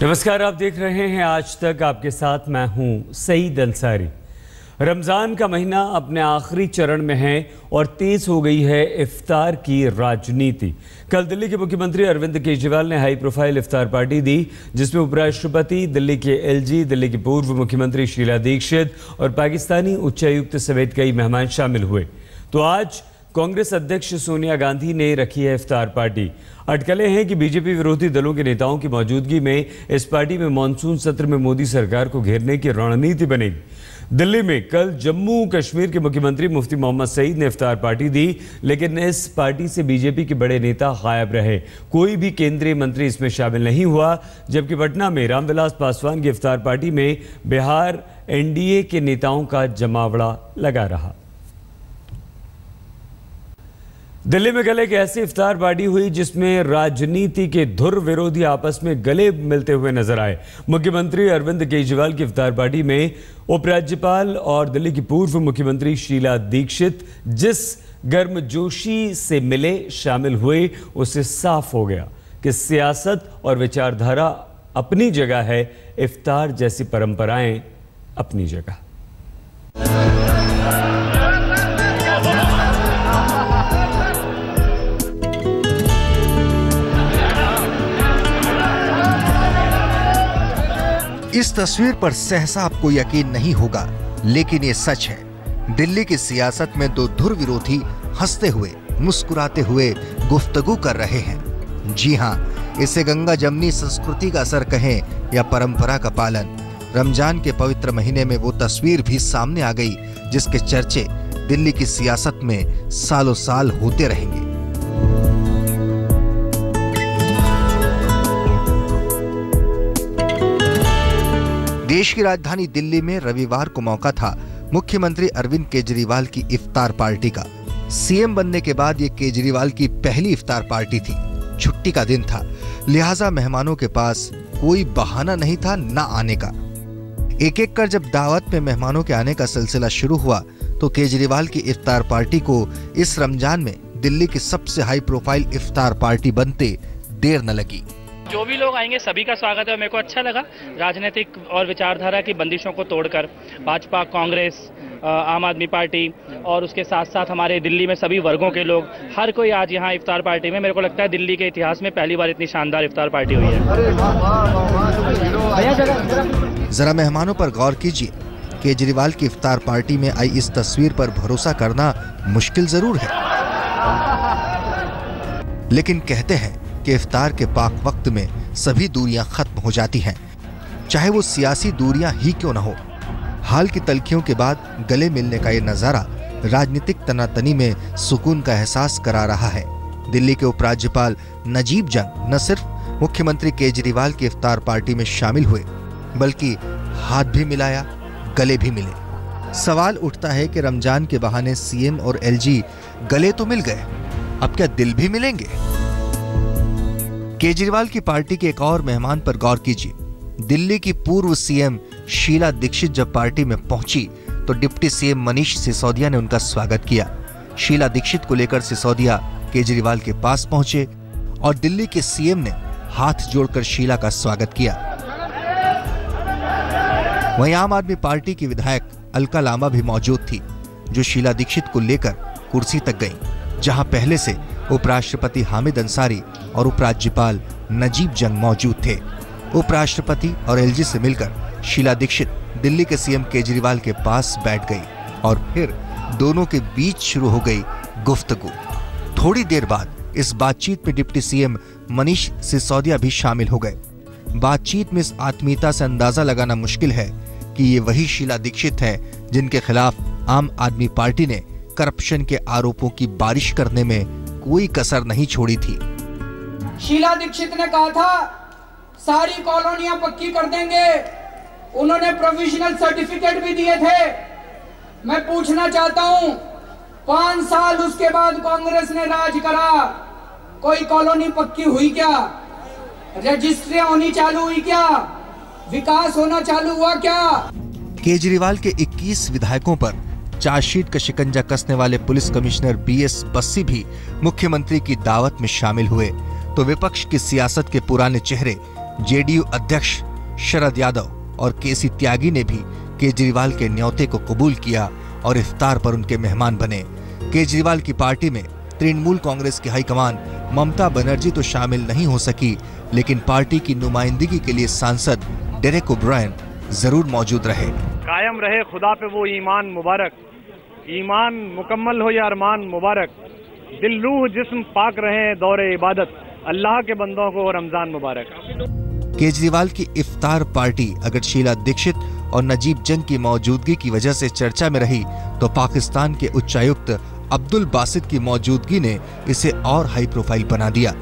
नमस्कार, आप देख रहे हैं आज तक। आपके साथ मैं हूं सईद अंसारी। रमज़ान का महीना अपने आखिरी चरण में है और तेज हो गई है इफ्तार की राजनीति। कल दिल्ली के मुख्यमंत्री अरविंद केजरीवाल ने हाई प्रोफाइल इफ्तार पार्टी दी, जिसमें उपराष्ट्रपति, दिल्ली के एलजी, दिल्ली की पूर्व मुख्यमंत्री शीला दीक्षित और पाकिस्तानी उच्चायुक्त समेत कई मेहमान शामिल हुए। तो आज कांग्रेस अध्यक्ष सोनिया गांधी ने रखी है इफ्तार पार्टी। अटकलें हैं कि बीजेपी विरोधी दलों के नेताओं की मौजूदगी में इस पार्टी में मानसून सत्र में मोदी सरकार को घेरने की रणनीति बनेगी। दिल्ली में कल जम्मू कश्मीर के मुख्यमंत्री मुफ्ती मोहम्मद सईद ने इफ्तार पार्टी दी, लेकिन इस पार्टी से बीजेपी के बड़े नेता गायब रहे। कोई भी केंद्रीय मंत्री इसमें शामिल नहीं हुआ। जबकि पटना में रामविलास पासवान की इफ्तार पार्टी में बिहार एनडीए के नेताओं का जमावड़ा लगा रहा। दिल्ली में कल एक ऐसी इफ्तार पार्टी हुई जिसमें राजनीति के धुर विरोधी आपस में गले मिलते हुए नजर आए। मुख्यमंत्री अरविंद केजरीवाल की इफ्तार पार्टी में उपराज्यपाल और दिल्ली की पूर्व मुख्यमंत्री शीला दीक्षित जिस गर्मजोशी से मिले, शामिल हुए, उससे साफ हो गया कि सियासत और विचारधारा अपनी जगह है, इफ्तार जैसी परंपराएं अपनी जगह। इस तस्वीर पर सहसा आपको यकीन नहीं होगा, लेकिन ये सच है। दिल्ली की सियासत में दो धुर विरोधी हंसते हुए, मुस्कुराते हुए गुफ्तगू कर रहे हैं। जी हाँ, इसे गंगा जमनी संस्कृति का असर कहें या परंपरा का पालन। रमजान के पवित्र महीने में वो तस्वीर भी सामने आ गई जिसके चर्चे दिल्ली की सियासत में सालों साल होते रहेंगे। देश की राजधानी दिल्ली में रविवार को मौका था मुख्यमंत्री अरविंद केजरीवाल की इफ्तार पार्टी का। सीएम बनने के बाद ये केजरीवाल की पहली इफ्तार पार्टी थी। छुट्टी का दिन था, लिहाजा मेहमानों के पास कोई बहाना नहीं था ना आने का। एक एक कर जब दावत में मेहमानों के आने का सिलसिला शुरू हुआ तो केजरीवाल की इफ्तार पार्टी को इस रमजान में दिल्ली की सबसे हाई प्रोफाइल इफ्तार पार्टी बनते देर न लगी। जो भी लोग आएंगे सभी का स्वागत है। मेरे को अच्छा लगा राजनीतिक और विचारधारा की बंदिशों को तोड़कर भाजपा, कांग्रेस, आम आदमी पार्टी और उसके साथ साथ हमारे दिल्ली में सभी वर्गों के लोग, हर कोई आज यहाँ इफ्तार पार्टी में। मेरे को लगता है दिल्ली के इतिहास में पहली बार इतनी शानदार इफ्तार पार्टी हुई है। जरा मेहमानों पर गौर कीजिए। केजरीवाल की इफ्तार पार्टी में आई इस तस्वीर पर भरोसा करना मुश्किल जरूर है, लेकिन कहते हैं कि इफ्तार के पाक वक्त में सभी दूरियां खत्म हो जाती हैं, चाहे वो सियासी दूरियां ही क्यों न हो। हाल की तलखियों के बाद गले मिलने का ये नजारा राजनीतिक तनातनी में सुकून का एहसास करा रहा है। दिल्ली के उपराज्यपाल नजीब जंग न सिर्फ मुख्यमंत्री केजरीवाल की इफ्तार पार्टी में शामिल हुए, बल्कि हाथ भी मिलाया, गले भी मिले। सवाल उठता है कि रमजान के बहाने सीएम और एलजी गले तो मिल गए, अब क्या दिल भी मिलेंगे? केजरीवाल की पार्टी के एक और मेहमान पर गौर कीजिए। दिल्ली की पूर्व सीएम शीला दीक्षित जब पार्टी में पहुंची तो डिप्टी सीएम मनीष सिसोदिया ने उनका स्वागत किया। शीला दीक्षित को लेकर सिसोदिया केजरीवाल के पास पहुंचे और दिल्ली के सीएम ने हाथ जोड़कर शीला का स्वागत किया। वहीं आम आदमी पार्टी की विधायक अलका लांबा भी मौजूद थी, जो शीला दीक्षित को लेकर कुर्सी तक गईं, जहां पहले से उपराष्ट्रपति हामिद अंसारी और उपराज्यपाल नजीब जंग मौजूद थे। उपराष्ट्रपति और एलजी से मिलकर शीला दीक्षित दिल्ली के सीएम केजरीवाल के पास बैठ गई और फिर दोनों के बीच शुरू हो गई गुफ्तगू। थोड़ी देर बाद इस बातचीत में डिप्टी सीएम मनीष सिसोदिया भी शामिल हो गए। बातचीत में इस आत्मीयता से अंदाजा लगाना मुश्किल है कि ये वही शीला दीक्षित है जिनके खिलाफ आम आदमी पार्टी ने करप्शन के आरोपों की बारिश करने में कोई कसर नहीं छोड़ी थी। शीला दीक्षित ने कहा था सारी कॉलोनियां पक्की कर देंगे, उन्होंने प्रोविजनल सर्टिफिकेट भी दिए थे। मैं पूछना चाहता हूं, 5 साल उसके बाद कांग्रेस ने राज करा, कोई कॉलोनी पक्की हुई क्या? रजिस्ट्रियां होनी चालू हुई क्या? विकास होना चालू हुआ क्या? केजरीवाल के 21 विधायकों पर चार्जशीट का शिकंजा कसने वाले पुलिस कमिश्नर बीएस बस्सी भी मुख्यमंत्री की दावत में शामिल हुए, तो विपक्ष की सियासत के पुराने चेहरे जेडीयू अध्यक्ष शरद यादव और केसी त्यागी ने भी केजरीवाल के न्योते को कबूल किया और इफ्तार पर उनके मेहमान बने। केजरीवाल की पार्टी में तृणमूल कांग्रेस की हाईकमान ममता बनर्जी तो शामिल नहीं हो सकी, लेकिन पार्टी की नुमाइंदगी के लिए सांसद डेरेक ओब्रायन जरूर मौजूद रहे। कायम रहे खुदा पे वो ईमान मुबारक, ईमान मुकम्मल हो या अरमान मुबारक, दिल रूह जिस्म पाक रहे दौरे इबादत, अल्लाह के बंदों को रमजान मुबारक। केजरीवाल की इफ्तार पार्टी अगर शीला दीक्षित और नजीब जंग की मौजूदगी की वजह से चर्चा में रही, तो पाकिस्तान के उच्चायुक्त अब्दुल बासित की मौजूदगी ने इसे और हाई प्रोफाइल बना दिया।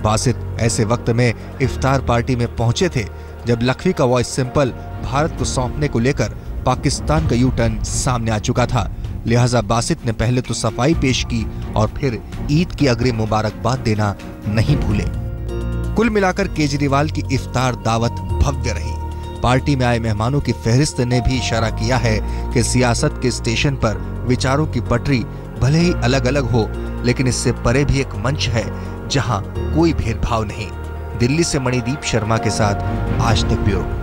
बासित ऐसे वक्त में इफ्तार पार्टी में पहुंचे थे जब लखवी का वॉइस सिंपल भारत को सौंपने को लेकर पाकिस्तान का यू टर्न सामने आ चुका था। लिहाजा बासित ने पहले तो सफाई पेश की और फिर ईद की अग्रिम मुबारकबाद देना नहीं भूले। कुल मिलाकर केजरीवाल की इफ्तार दावत भव्य रही। पार्टी में आए मेहमानों की फहरिस्त ने भी इशारा किया है कि सियासत के स्टेशन पर विचारों की पटरी भले ही अलग अलग हो, लेकिन इससे परे भी एक मंच है जहां कोई भेदभाव नहीं। दिल्ली से मणिदीप शर्मा के साथ आज तक ब्यूरो।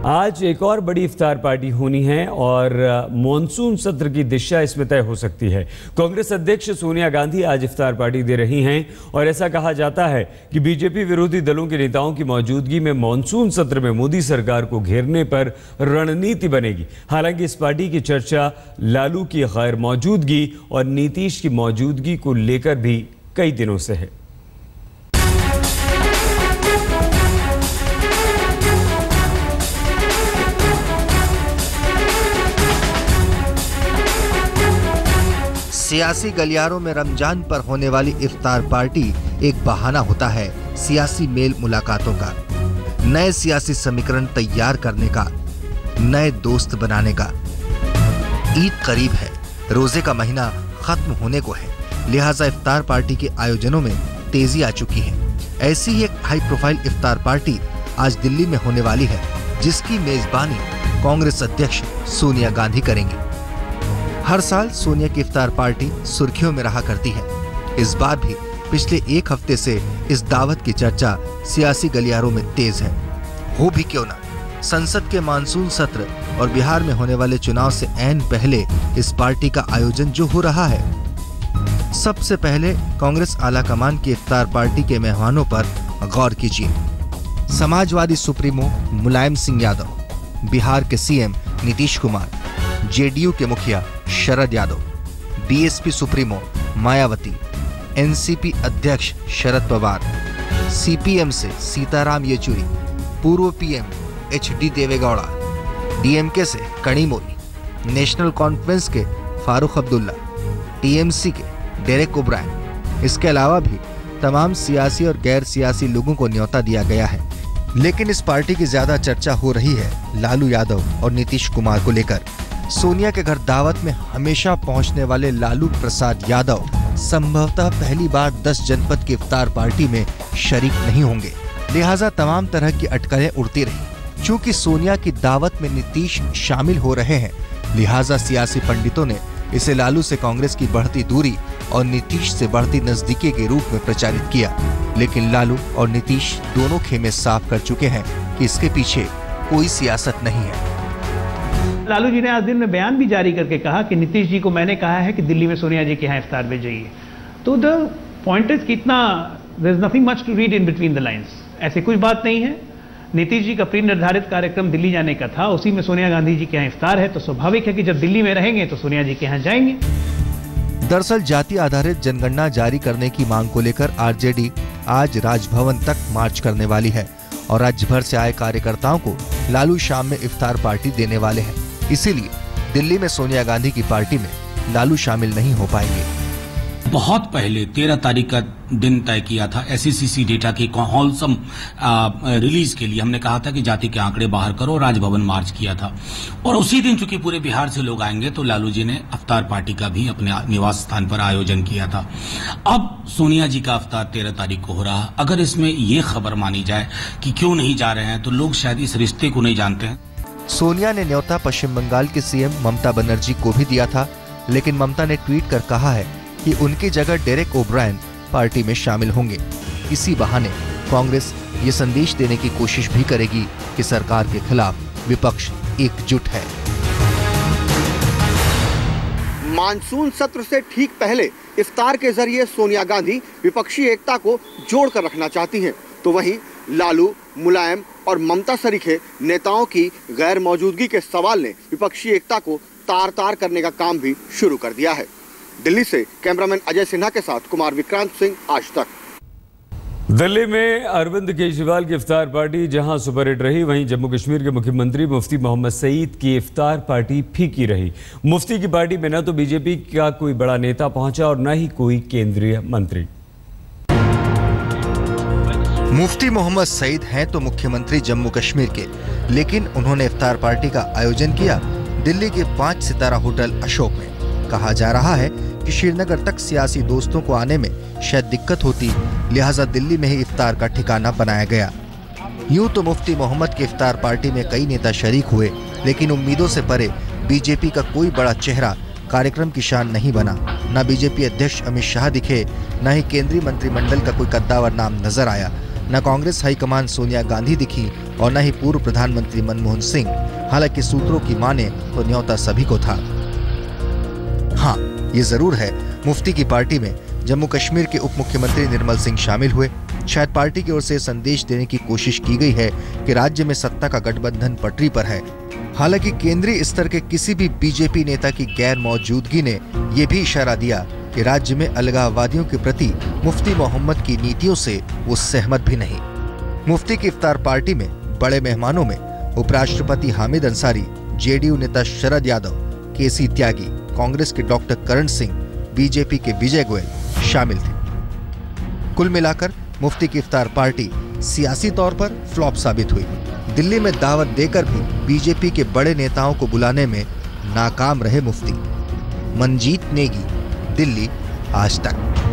आज एक और बड़ी इफ्तार पार्टी होनी है और मॉनसून सत्र की दिशा इसमें तय हो सकती है। कांग्रेस अध्यक्ष सोनिया गांधी आज इफ्तार पार्टी दे रही हैं और ऐसा कहा जाता है कि बीजेपी विरोधी दलों के नेताओं की मौजूदगी में मॉनसून सत्र में मोदी सरकार को घेरने पर रणनीति बनेगी। हालांकि इस पार्टी की चर्चा लालू की गैर मौजूदगी और नीतीश की मौजूदगी को लेकर भी कई दिनों से है। सियासी गलियारों में रमजान पर होने वाली इफ्तार पार्टी एक बहाना होता है सियासी मेल मुलाकातों का, नए सियासी समीकरण तैयार करने का, नए दोस्त बनाने का। ईद करीब है, रोजे का महीना खत्म होने को है, लिहाजा इफ्तार पार्टी के आयोजनों में तेजी आ चुकी है। ऐसी ही एक हाई प्रोफाइल इफ्तार पार्टी आज दिल्ली में होने वाली है, जिसकी मेजबानी कांग्रेस अध्यक्ष सोनिया गांधी करेंगी। हर साल सोनिया की इफ्तार पार्टी सुर्खियों में रहा करती है। इस बार भी पिछले एक हफ्ते से इस दावत की चर्चा सियासी गलियारों में तेज है। हो भी क्यों ना, संसद के मानसून सत्र और बिहार में होने वाले चुनाव से ऐन पहले इस पार्टी का आयोजन जो हो रहा है। सबसे पहले कांग्रेस आलाकमान की इफ्तार पार्टी के मेहमानों पर गौर कीजिए। समाजवादी सुप्रीमो मुलायम सिंह यादव, बिहार के सीएम नीतीश कुमार, जेडीयू के मुखिया Sharad Yadav, BSP supremo Mayawati, NCP अध्यक्ष शरद पवार, सीपीएम से सीताराम येचुरी, पूर्व पीएम एचडी देवेगौड़ा, डीएमके से कनिमोई, नेशनल कॉन्फ्रेंस के फारूक अब्दुल्ला, टीएमसी के डेरेक ओब्रायन। इसके अलावा भी तमाम सियासी और गैर सियासी लोगों को न्योता दिया गया है। लेकिन इस पार्टी की ज्यादा चर्चा हो रही है लालू यादव और नीतीश कुमार को लेकर। सोनिया के घर दावत में हमेशा पहुंचने वाले लालू प्रसाद यादव संभवतः पहली बार 10 जनपद की इफ्तार पार्टी में शरीक नहीं होंगे, लिहाजा तमाम तरह की अटकलें उड़ती रही। चूंकि सोनिया की दावत में नीतीश शामिल हो रहे हैं, लिहाजा सियासी पंडितों ने इसे लालू से कांग्रेस की बढ़ती दूरी और नीतीश से बढ़ती नजदीकी के रूप में प्रचारित किया। लेकिन लालू और नीतीश दोनों खेमे साफ कर चुके हैं कि इसके पीछे कोई सियासत नहीं है। लालू जी ने आज दिन में बयान भी जारी करके कहा कि नीतीश जी को मैंने कहा है कि दिल्ली में सोनिया जी के यहाँ इफ्तार भेजिए। तो द पॉइंट इज कितना, there is nothing much to read in between the lines. ऐसी कुछ बात नहीं है। नीतीश जी का प्री निर्धारित कार्यक्रम दिल्ली जाने का था, उसी में सोनिया गांधी जी के यहाँ इफ्तार है, तो स्वाभाविक है कि जब दिल्ली में रहेंगे तो सोनिया जी के यहाँ जाएंगे। दरअसल जाति आधारित जनगणना जारी करने की मांग को लेकर आरजेडी आज राजभवन तक मार्च करने वाली है और राज्य भर से आए कार्यकर्ताओं को लालू शाम में इफ्तार पार्टी देने वाले हैं। इसीलिए दिल्ली में सोनिया गांधी की पार्टी में लालू शामिल नहीं हो पाएंगे। बहुत पहले 13 तारीख का दिन तय किया था एसईसीसी डेटा की होलसम रिलीज के लिए। हमने कहा था कि जाति के आंकड़े बाहर करो, राजभवन मार्च किया था और उसी दिन चूंकि पूरे बिहार से लोग आएंगे तो लालू जी ने अफ्तार पार्टी का भी अपने निवास स्थान पर आयोजन किया था। अब सोनिया जी का अफ्तार 13 तारीख को हो रहा। अगर इसमें ये खबर मानी जाए कि क्यों नहीं जा रहे हैं तो लोग शायद इस रिश्ते को नहीं जानते हैं। सोनिया ने न्योता पश्चिम बंगाल की सीएम ममता बनर्जी को भी दिया था, लेकिन ममता ने ट्वीट कर कहा है कि उनकी जगह डेरेक ओब्रायन पार्टी में शामिल होंगे। इसी बहाने कांग्रेस ये संदेश देने की कोशिश भी करेगी कि सरकार के खिलाफ विपक्ष एकजुट है। मानसून सत्र से ठीक पहले इफ्तार के जरिए सोनिया गांधी विपक्षी एकता को जोड़कर रखना चाहती हैं, तो वहीं लालू, मुलायम और ममता सरीखे नेताओं की गैर मौजूदगी के सवाल ने विपक्षी एकता को तार-तार करने का काम भी शुरू कर दिया है। दिल्ली से कैमरामैन अजय सिन्हा के साथ कुमार विक्रांत सिंह, आज तक। दिल्ली में अरविंद केजरीवाल की इफ्तार पार्टी जहां सुपरहिट रही, वहीं जम्मू कश्मीर के मुख्यमंत्री मुफ्ती मोहम्मद सईद की इफ्तार पार्टी फीकी रही। मुफ्ती की पार्टी में न तो बीजेपी का कोई बड़ा नेता पहुंचा और न ही कोई केंद्रीय मंत्री। मुफ्ती मोहम्मद सईद हैं तो मुख्यमंत्री जम्मू कश्मीर के, लेकिन उन्होंने इफ्तार पार्टी का आयोजन किया दिल्ली के 5 सितारा होटल अशोक में। कहा जा रहा है कि श्रीनगर तक सियासी दोस्तों को आने में शायद दिक्कत होती, लिहाजा दिल्ली में ही इफ्तार का ठिकाना बनाया गया। यूं तो मुफ्ती मोहम्मद की इफ्तार पार्टी में कई नेता शरीक हुए, लेकिन उम्मीदों से परे बीजेपी का कोई बड़ा चेहरा कार्यक्रम की शान नहीं बना। न बीजेपी अध्यक्ष अमित शाह दिखे, न ही केंद्रीय मंत्रिमंडल का कोई कद्दावर नाम नजर आया, न कांग्रेस हाईकमान सोनिया गांधी दिखी और न ही पूर्व प्रधानमंत्री मनमोहन सिंह। हालांकि सूत्रों की माने तो न्योता सभी को था। हाँ, ये जरूर है, मुफ्ती की पार्टी में जम्मू कश्मीर के उप मुख्यमंत्री निर्मल सिंह शामिल हुए। शायद पार्टी की ओर से संदेश देने की कोशिश की गई है कि राज्य में सत्ता का गठबंधन पटरी पर है। हालांकि केंद्रीय स्तर के किसी भी बीजेपी नेता की गैर मौजूदगी ने यह भी इशारा दिया कि राज्य में अलगाववादियों के प्रति मुफ्ती मोहम्मद की नीतियों से वो सहमत भी नहीं। मुफ्ती की इफ्तार पार्टी में बड़े मेहमानों में उपराष्ट्रपति हामिद अंसारी, जेडीयू नेता शरद यादव, केसी त्यागी, कांग्रेस के डॉक्टर करण सिंह, बीजेपी के विजय गोयल शामिल थे। कुल मिलाकर मुफ्ती की इफ्तार पार्टी सियासी तौर पर फ्लॉप साबित हुई। दिल्ली में दावत देकर भी बीजेपी के बड़े नेताओं को बुलाने में नाकाम रहे मुफ्ती। मनजीत नेगी, दिल्ली, आज तक।